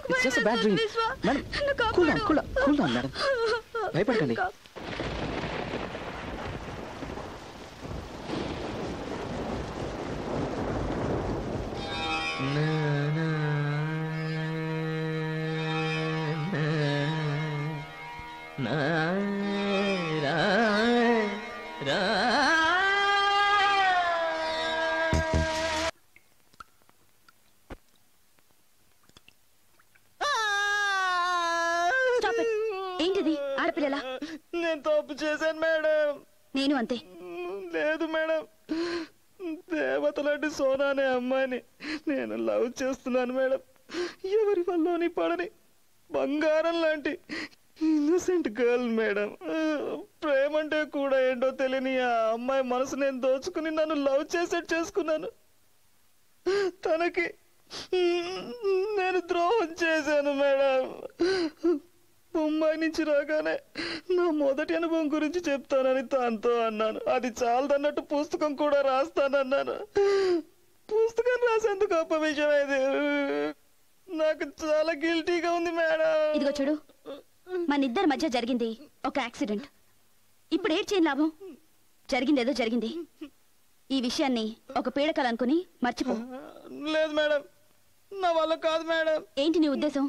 It's just a bad dream. Madam, cool down, madam. భయపడకండి. ఏంటిది ఆడపిల్లలా? నేను తప్పు చేశాను మేడం. నేను అంతే. లేదు మేడం, దేవత లాంటి సోనా అనే అమ్మాయిని నేను లవ్ చేస్తున్నాను మేడం. ఎవరి వల్లోని పడని బంగారం లాంటి ఇన్నోసెంట్ గర్ల్ మేడం. ప్రేమ అంటే కూడా ఏంటో తెలియని ఆ అమ్మాయి మనసు నేను దోచుకుని నన్ను లవ్ చేసేట్టు చేసుకున్నాను. తనకి నేను ద్రోహం చేశాను మేడం. ముంబై నుంచి రాగానే నా మొదటి అనుభవం గురించి చెప్తానని తనతో అన్నాను. అది చాలదన్నట్టు పుస్తకం కూడా రాస్తానన్నాను. పుస్తకం రాసేందుకు గొప్ప విషయం ఇది. నాకు చాలా గిల్టీగా ఉంది మేడం. ఇదిగో చూడు, మన ఇద్దరి మధ్య జరిగింది ఒక యాక్సిడెంట్. ఇప్పుడు ఏడ్ చేయని లాభం. జరిగిందేదో జరిగింది. ఈ విషయాన్ని ఒక పీడకలు అనుకుని మర్చిపో. లేదు మేడం, నా వల్ల కాదు మేడం. ఏంటి నీ ఉద్దేశం?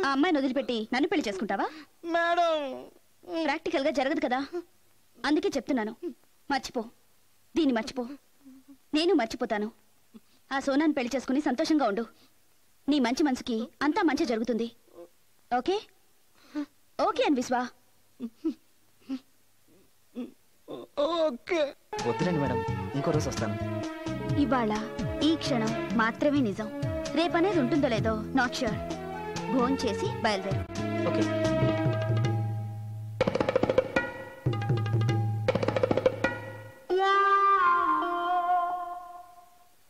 ఆ అమ్మాయిని వదిలిపెట్టి నన్ను పెళ్లి చేసుకుంటావా? మేడం, ప్రాక్టికల్ గా జరగదు కదా, అందుకే చెప్తున్నాను. మర్చిపో, దీన్ని మర్చిపో. నేను మర్చిపోతాను. ఆ సోనాన్ని పెళ్లి చేసుకుని సంతోషంగా ఉండు. నీ మంచి మనసుకి అంతా మంచి జరుగుతుంది. ఓకే? ఓకే అని విశ్వా. ఓకే. వద్దులేండి మేడం, ఇంకో రోజు వస్తాను. ఇవాళ ఈ క్షణం మాత్రమే నిజం. రేపనేది ఉంటుందో లేదో నాట్ ష్యూర్. భోన్ చేసి బయలుదేరు. ఓకే.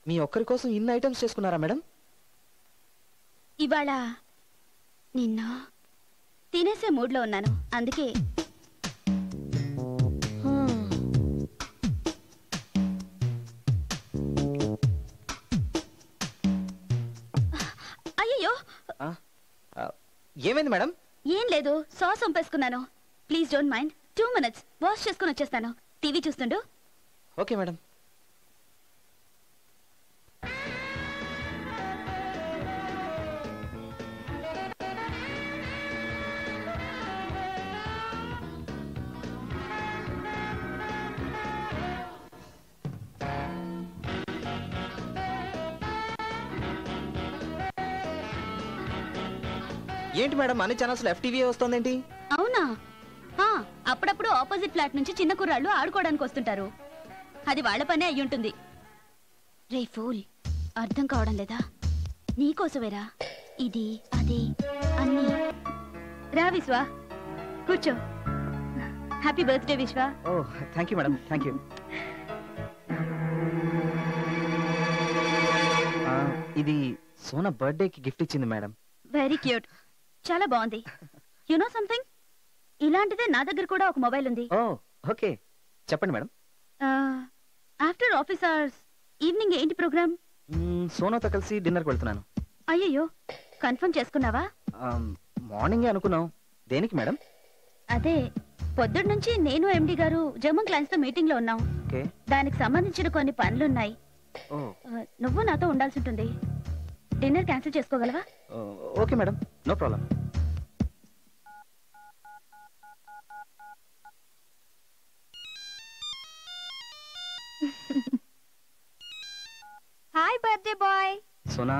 మీ ఒక్కరి కోసం ఇన్ని ఐటమ్స్ చేసుకున్నారా మేడం? ఇవాళ నిన్న తినేసే మూడ్లో ఉన్నాను, అందుకే. అయ్యో, ఏమైంది మేడం? ఏం లేదు, సాస్ వంపేసుకున్నాను. Please don't mind. 2 minutes wash చేసుకుని వచ్చేస్తాను. టీవీ చూస్తుండు. Okay madam. ఏంటి మేడం అన్ని ఛానల్స్ లో FTV వస్తుందేంటి? అవునా? అప్పుడప్పుడు ఆపోజిట్ ఫ్లాట్ నుంచి చిన్న కుర్రాళ్ళు ఆడుకోవడానికి వస్తుంటారు. అది వాళ్ళ పనే అయ్యుంటుంది. రే ఫూల్, అర్థం కావడం లేదా? నీకోసమేరా ఇది అది అన్ని. రా విశ్వా, కూర్చో. Happy birthday Vishwa. ఓ thank you madam, thank you. ఇది సోనా బర్త్డేకి గిఫ్ట్ ఇచ్చింది మేడం. వెరీ క్యూట్, చాలా బాగుంది. యు నో సంథింగ్, ఇలాంటిదే నా దగ్గర కూడా ఒక మొబైల్ ఉంది. ఓ ఓకే, చెప్పండి madam. After office hours evening ఏంటి ప్రోగ్రామ్? సోనాతో కలిసి డిన్నర్కి వెళ్తున్నాను. అయ్యయ్యో, కన్ఫర్మ్ చేసుకున్నావా? మార్నింగే అనుకున్నాం. దేనికి మేడం? అదే, పొద్దున్న నుంచి నేను MD గారు జర్మన్ క్లయింట్స్ తో మీటింగ్ లో ఉన్నాం. దానికి సంబంధించిన కొన్ని పనులున్నాయి. నువ్వు నాతో ఉండాల్సి ఉంటుంది. డిన్నర్ క్యాన్సిల్ చేసుకోగలవా? Okay madam, no problem. Hi birthday boy. Sona,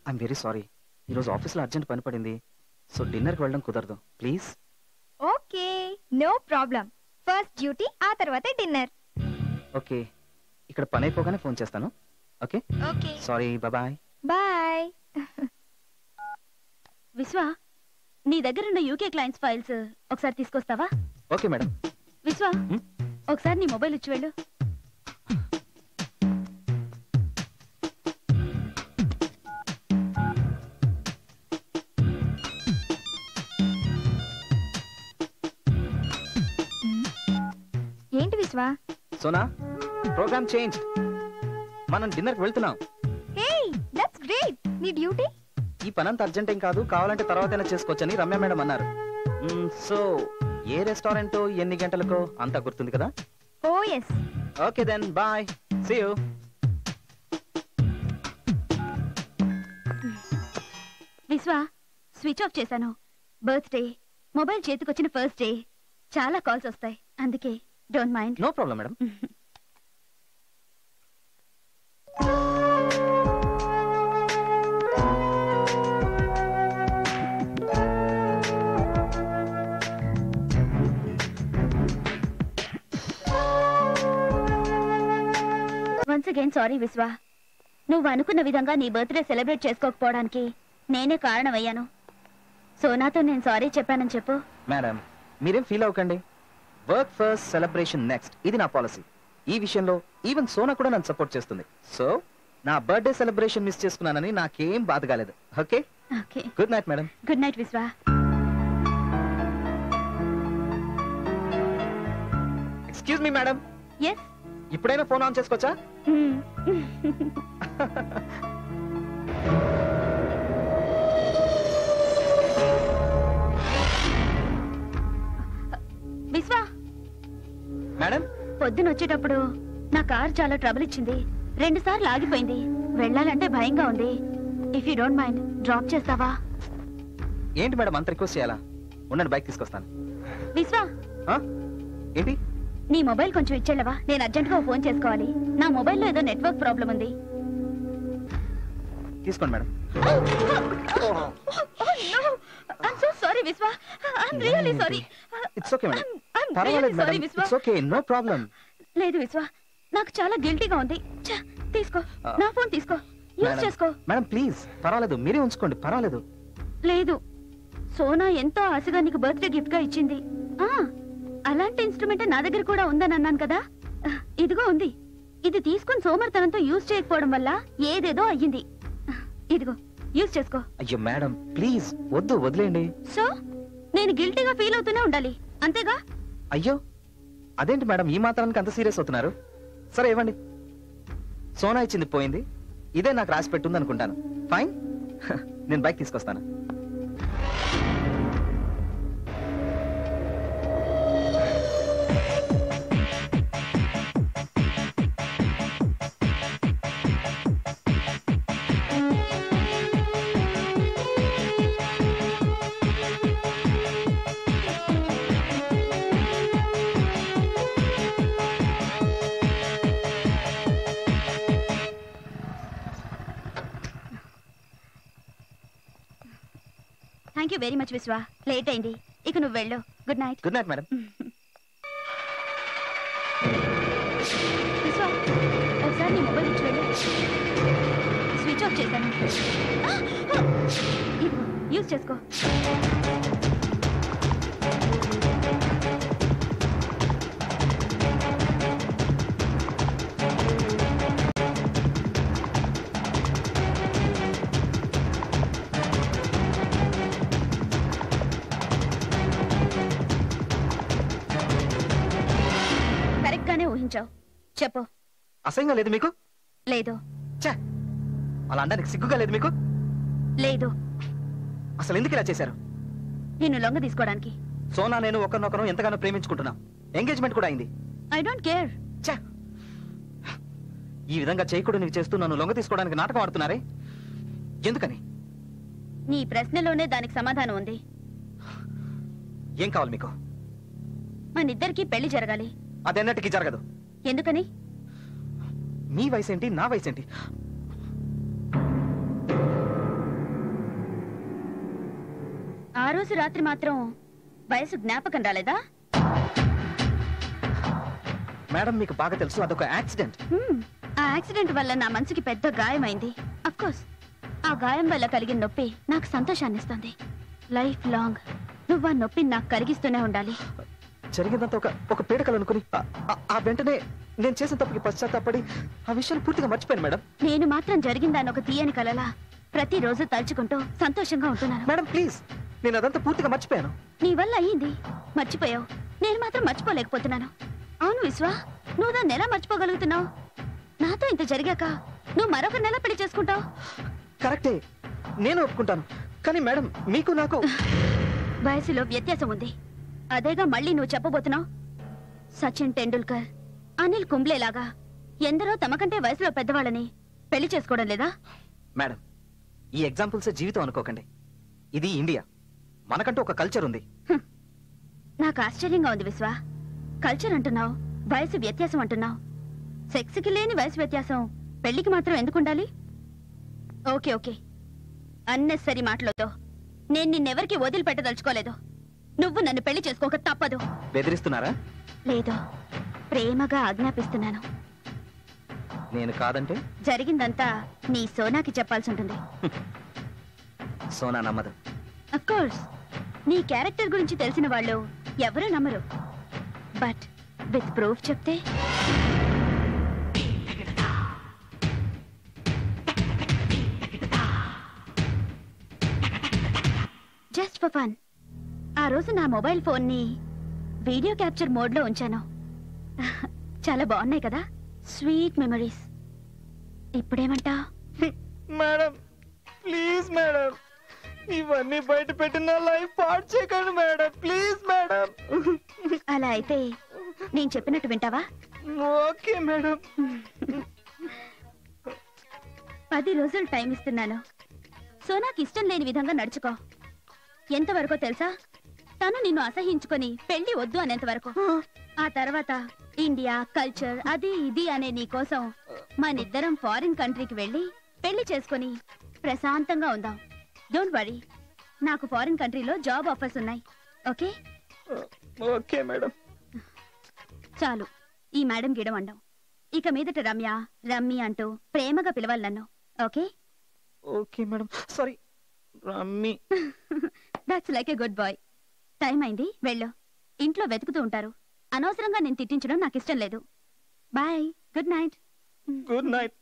I'm very sorry. ఈరోజు ఆఫీస్లో అర్జెంట్ పని పడింది. సో డిన్నర్కి వెళ్ళడం కుదరదు, please. Okay, no problem. First duty, ఆ తర్వాతే డిన్నర్. ఓకే, ఇక్కడ పని అయిపోగానే ఫోన్ చేస్తాను. Okay okay, sorry, bye bye. Vishwa, నీ దగ్గర ఉన్న UK క్లయింట్స్ ఫైల్స్ ఒకసారి తీసుకొస్తావా? Okay madam. విశ్వా, ఒకసారి నీ మొబైల్ ఇచ్చి వెళ్ళు. ఏంటి విశ్వా? Sona, programme change. మనం డిన్నర్కి వెళ్తున్నాం. Hey, that's great. నీ డ్యూటీ? ఈ పనంత అర్జెంట్ ఏం కాదు, కావాలంటే తర్వాతైనా చేసుకోవచ్చని రమ్య మేడం అన్నారు. సో ఏ రెస్టారెంట్ ఎన్ని గంటలకో అంతా గుర్తుంది కదా? Oh yes. Okay then bye, see you. Vishwa, switch off చేశాను. బర్త్డే, మొబైల్ చేతికొచ్చిన ఫస్ట్ డే, చాలా కాల్స్ వస్తాయి, అందుకే don't mind. No problem madam. Once again sorry Vishwa. నువ్వు అనుకున్న విధంగా నీ బర్త్డే సెలబ్రేట్ చేసుకోకపోవడానికి నేనే కారణమయ్యాను. సోనాతో నేను సారీ చెప్పానని చెప్పు. మేడం మీరేం ఫీల్ అవ్వకండి. వర్క్ ఫస్ట్, సెలబ్రేషన్ నెక్స్ట్, ఇది నా పాలసీ. ఈ విషయంలో ఈవెన్ సోనా కూడా నన్ను సపోర్ట్ చేస్తుంది. సో నా బర్త్డే సెలబ్రేషన్ మిస్ చేసుకున్నానని నాకేం బాధ కాలేదు. Okay okay, good night madam. Good night Vishwa. Excuse me madam, yes. ఇప్పుడైనా ఫోన్ ఆన్ చేసుకోవచ్చా? విశ్వా, మేడం పొద్దున వచ్చేటప్పుడు నా కార్ చాలా ట్రబుల్ ఇచ్చింది. 2 సార్లు ఆగిపోయింది. వెళ్ళాలంటే భయంగా ఉంది. If you don't mind drop చేస్తావా? ఏంటి మేడం అంత రిక్వెస్ట్ చేయాలా? ఉండండి, బైక్ తీసుకొస్తాను. విశ్వా, ఏంటి? నీ మొబైల్ కొంచెం ఇచ్చేళ్ళవా? నేను అర్జెంట్గా ఫోన్ చేసుకోవాలి. నా మొబైల్లో ఏదో నెట్వర్క్ ప్రాబ్లం ఉంది. తీసుకోండి madam. I'm so sorry, Viswa. I'm really sorry. It's okay madam. I'm పర్వాలేదు really sorry, madam, Viswa. It's okay, no problem. లేదు విశ్వా, నాకు చాలా గిల్టీగా ఉంది. తీసుకో, నా ఫోన్ తీసుకో, యూజ్ చేసుకో. మేడం ప్లీజ్, పర్వాలేదు, మీరే ఉంచుకోండి, పర్వాలేదు. లేదు, సోనా ఎంతో ఆశగా నీకు బర్త్డే గిఫ్ట్ గా ఇచ్చింది. అలాంటి ఇన్స్ట్రుమెంట్ నా దగ్గర కూడా ఉందని అన్నాను కదా, ఇదిగో ఉంది. ఇది తీసుకుని సోమర్తనంతో యూజ్ చేయకపోవడం వల్ల ఏదేదో అయ్యింది. ఇదిగో యూజ్ చేసుకో. అయ్యో మేడం ప్లీజ్ వద్దు, వదిలేండి. సో నేను గిల్టీగా ఫీల్ అవుతూనే ఉండాలి, అంతేగా? అయ్యో అదేంటి మేడం ఈ మాత్రానికి అంత సీరియస్ అవుతున్నారు? సరే ఇవ్వండి. సోనా ఇచ్చింది పోయింది, ఇదే నాకు రాసి పెట్టుంది అనుకుంటాను. ఫైన్, నేను బైక్ తీసుకొస్తాను. Thank you very much Vishwa. Late అయింది, ఇక నువ్వు వెళ్ళు. Good night. Good night madam. Vishwa, ఒకసారి నీ మొబైల్ ఇచ్చి వెళ్ళు. స్విచ్ ఆఫ్ చేశాను. ఇదిగో యూజ్ చేసుకో. ఊహించావు, చెప్పు. అసహ్యంగా లేదు మీకు? లేదు. అలా అనడానికి సిగ్గుగా లేదు మీకు? లేదు. అసలు ఎందుకు ఇలా చేశారు? నిన్ను లొంగ తీసుకోవడానికి. సోనా నేను ఒకరినొకరు ఎంతగానో ప్రేమించుకుంటున్నాం, ఎంగేజ్మెంట్ కూడా అయింది. I don't care. ఈ విధంగా చేయకూడదు నీకు చేస్తూ నన్ను లొంగ తీసుకోవడానికి నాటకం ఆడుతున్నారే, ఎందుకని? నీ ప్రశ్నలోనే దానికి సమాధానం ఉంది. ఏం కావాలి మీకు? మనిద్దరికీ పెళ్లి జరగాలి. అదెన్నటికీ జరగదు. ఎందుకని? మీ వయసేంటి, నా వయసేంటి? ఆ రోజు రాత్రి మాత్రం వయసు జ్ఞాపకం రాలేదా? మేడం మీకు బాగా తెలుసు అదొక యాక్సిడెంట్. ఆ యాక్సిడెంట్ వల్ల నా మనసుకి పెద్ద గాయమైంది. అఫ్ కోర్స్ ఆ గాయం వల్ల కలిగిన నొప్పి నాకు సంతోషాన్ని ఇస్తుంది. లైఫ్ లాంగ్ నువ్వు ఆ నొప్పిని నాకు కలిగిస్తూనే ఉండాలి. జరిగిందంతా ఒక పీడకలు అనుకుని ఆ వెంటనే నేను చేసిన తప్పుకి పశ్చాత్తాపడి ఆ విషయాన్ని పూర్తిగా మర్చిపోయాను మేడం. నేను మాత్రం జరిగిందాన్ని ఒక తీయని కలలా ప్రతిరోజు తలుచుకుంటూ సంతోషంగా ఉంటున్నాను. మేడం ప్లీజ్, నేను అదంతా పూర్తిగా మర్చిపోయాను. నీ వల్ల అయ్యింది, మర్చిపోయావు. నేను మాత్రం మర్చిపోలేకపోతున్నాను. అవును విశ్వా, నువ్వు దాన్ని ఎలా మర్చిపోగలుగుతున్నావు? నాతో ఇంత జరిగాక నువ్వు మరొక నెల పెళ్లి చేసుకుంటావు. కరెక్టే, నేను ఒప్పుకుంటాను. కానీ మేడం, మీకు నాకు వయసులో వ్యత్యాసం ఉంది. అదేగా మళ్ళీ నువ్వు చెప్పబోతున్నావు. సచిన్ టెండూల్కర్, అనిల్ కుంబ్లే లాగా ఎందరో తమకంటే వయసులో పెద్దవాళ్ళని పెళ్లి చేసుకోవడం లేదా? మేడం, ఈ ఎగ్జాంపుల్స్ జీవితం అనుకోకండి. ఇది ఇండియా. మనకంటూ ఒక కల్చర్ ఉంది. నాకు ఆశ్చర్యంగా ఉంది విశ్వ. కల్చర్ అంటున్నావు, వయసు వ్యత్యాసం అంటున్నావు. సెక్స్కి లేని వయసు వ్యత్యాసం పెళ్లికి మాత్రం ఎందుకు ఉండాలి? ఓకే ఓకే, అన్నెసరి మాటలతో నేను నిన్నెవరికి వదిలిపెట్టదలుచుకోలేదు. నువ్వు నన్ను పెళ్లి చేసుకోక తప్పదు. బెదిరిస్తున్నారా? లేదు, ప్రేమగా ఆజ్ఞాపిస్తున్నాను. నేను కాదంటే జరిగిందంతా నీ సోనాకి చెప్పాల్సి ఉంటుంది. సోనా నమ్మదు. అఫ్కోర్స్, నీ క్యారెక్టర్ గురించి తెలిసిన వాళ్ళు ఎవరూ నమ్మరు. బట్ విత్ ప్రూఫ్ చెప్తే జస్ట్ ఫర్ ఫన్. ఆ రోజు నా మొబైల్ ఫోన్ని వీడియో క్యాప్చర్ మోడ్లో ఉంచాను. చాలా బాగున్నాయి కదా, స్వీట్ మెమరీస్. ఇప్పుడేమంటా? మేడం ప్లీజ్ మేడం, ఇవన్నీ బయట పెట్టిన లైఫ్ పాడు చేయకండి మేడం, ప్లీజ్ మేడం. అలా అయితే నేను చెప్పినట్టు వింటావా? Okay madam. 10 రోజులు టైం ఇస్తున్నాను. సోనాకి ఇష్టం లేని విధంగా నడుచుకో. ఎంతవరకో తెలుసా? తను నిన్ను అసహించుకొని పెళ్లి వద్దు అనేంత వరకు. ఆ తర్వాత ఇండియా కల్చర్ అది ఇది అనే నీ కోసం మనిద్దరం ఫారిన్ కంట్రీకి వెళ్ళి పెళ్లి చేసుకొని ప్రశాంతంగా ఉందాం. డోంట్ వరీ, నాకు ఫారిన్ కంట్రీలో జాబ్ ఆఫర్స్ ఉన్నాయి. ఓకే? Okay madam. చాలు ఈ మేడం గిడం అండం. ఇక మీదట రమ్య రమ్మి అంటూ ప్రేమగా పిలవాలి నన్ను. Okay? Okay madam. Sorry Rammi. That's like a good boy. Time అయింది, వెళ్ళు. ఇంట్లో వెతుకుతూ ఉంటారు. అనవసరంగా నేను తిట్టించడం నాకు ఇష్టం లేదు. Bye, good night. Good night.